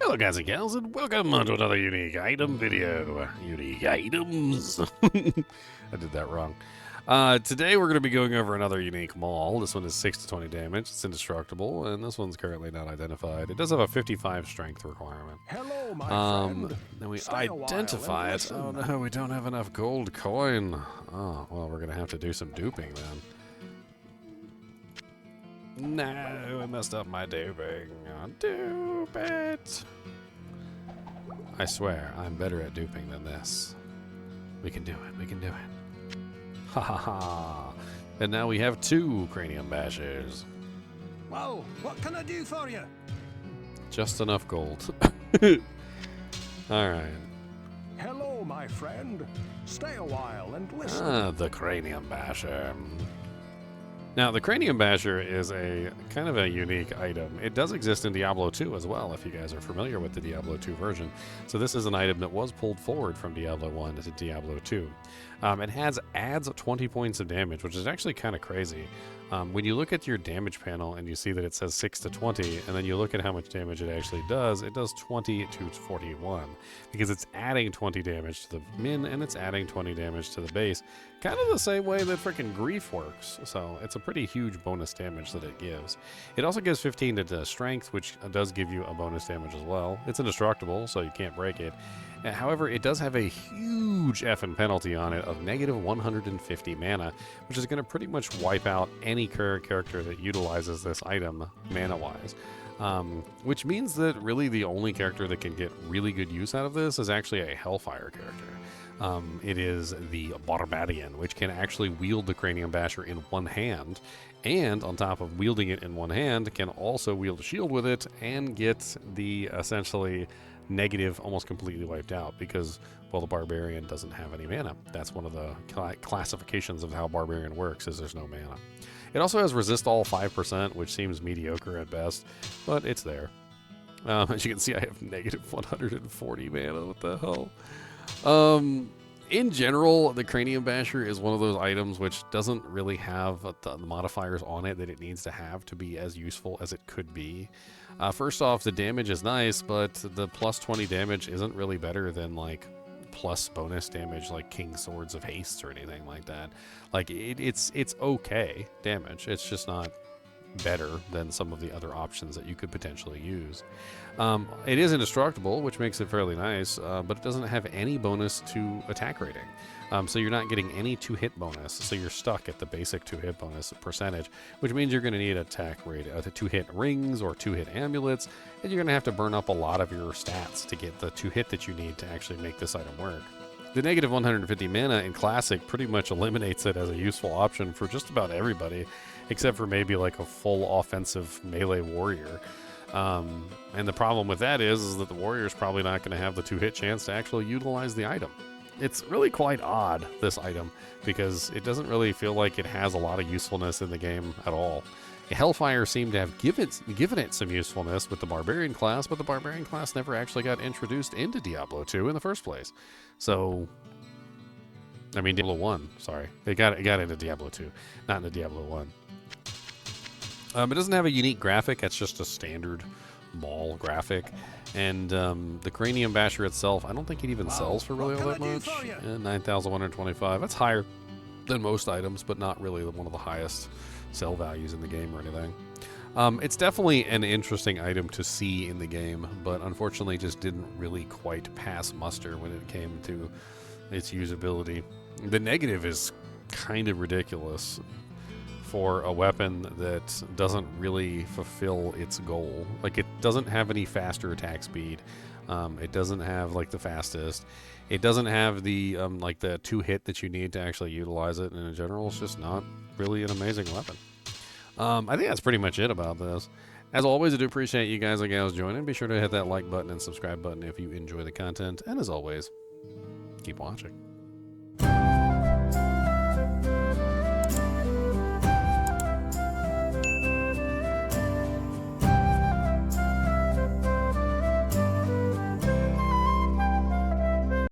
Hello guys and gals, and welcome to another unique item video. Unique items. I did that wrong. Today we're going to be going over another unique maul. This one is 6 to 20 damage. It's indestructible, and this one's currently not identified. It does have a 55 strength requirement. Hello, my friend. Then we Stay identify it. Oh no, we don't have enough gold coin. Oh, well, we're going to have to do some duping then. No, I messed up my duping. I'll dupe it. I swear, I'm better at duping than this. We can do it. We can do it. Ha ha ha. And now we have 2 Cranium Bashers. Well, what can I do for you? Just enough gold. Alright. Hello, my friend. Stay a while and listen. The Cranium Basher. Now, the Cranium Basher is a kind of a unique item. It does exist in Diablo 2 as well, if you guys are familiar with the Diablo 2 version. So this is an item that was pulled forward from Diablo 1 to Diablo 2. It adds 20 points of damage, which is actually kind of crazy. When you look at your damage panel and you see that it says 6 to 20, and then you look at how much damage it actually does, it does 20 to 41. Because it's adding 20 damage to the min, and it's adding 20 damage to the base. Kind of the same way that freaking Grief works. So it's a pretty huge bonus damage that it gives. It also gives 15 to strength, which does give you a bonus damage as well. It's indestructible, so you can't break it. However, it does have a huge effing penalty on it of negative 150 mana, which is going to pretty much wipe out any current character that utilizes this item mana-wise. Which means that really the only character that can get really good use out of this is actually a Hellfire character. It is the Barbarian, which can actually wield the Cranium Basher in one hand, and on top of wielding it in one hand, can also wield a shield with it and get the essentially negative almost completely wiped out because, well, the Barbarian doesn't have any mana. That's one of the classifications of how Barbarian works, is there's no mana. It also has resist all 5%, which seems mediocre at best, but it's there. As you can see, I have negative 140 mana. What the hell? In general, the Cranium Basher is one of those items which doesn't really have the modifiers on it that it needs to have to be as useful as it could be. First off, the damage is nice, but the plus 20 damage isn't really better than, like, plus bonus damage like King Swords of Haste or anything like that. Like, it's okay damage. It's just not better than some of the other options that you could potentially use. It is indestructible, which makes it fairly nice, but it doesn't have any bonus to attack rating. So you're not getting any 2-hit bonus, so you're stuck at the basic 2-hit bonus percentage, which means you're going to need attack rate, 2-hit rings or 2-hit amulets, and you're going to have to burn up a lot of your stats to get the 2-hit that you need to actually make this item work. The negative 150 mana in Classic pretty much eliminates it as a useful option for just about everybody, except for maybe like a full offensive melee warrior. And the problem with that is that the warrior is probably not going to have the 2-hit chance to actually utilize the item. It's really quite odd, this item, because it doesn't really feel like it has a lot of usefulness in the game at all. Hellfire seemed to have given it some usefulness with the Barbarian class, but the Barbarian class never actually got introduced into Diablo 2 in the first place. So, I mean, Diablo 1, sorry. It got into Diablo 2, not into Diablo 1. It doesn't have a unique graphic. It's just a standard maul graphic. And the Cranium Basher itself, I don't think it even sells for really all that much. 9,125. That's higher than most items, but not really one of the highest sell values in the game or anything. It's definitely an interesting item to see in the game, but unfortunately just didn't really quite pass muster when it came to its usability. The negative is kind of ridiculous for a weapon that doesn't really fulfill its goal. Like, it doesn't have any faster attack speed. It doesn't have, like, the fastest. It doesn't have the, like, the 2-hit that you need to actually utilize it. And in general, it's just not really an amazing weapon. I think that's pretty much it about this. As always, I do appreciate you guys and gals joining. Be sure to hit that like button and subscribe button if you enjoy the content. And as always, keep watching.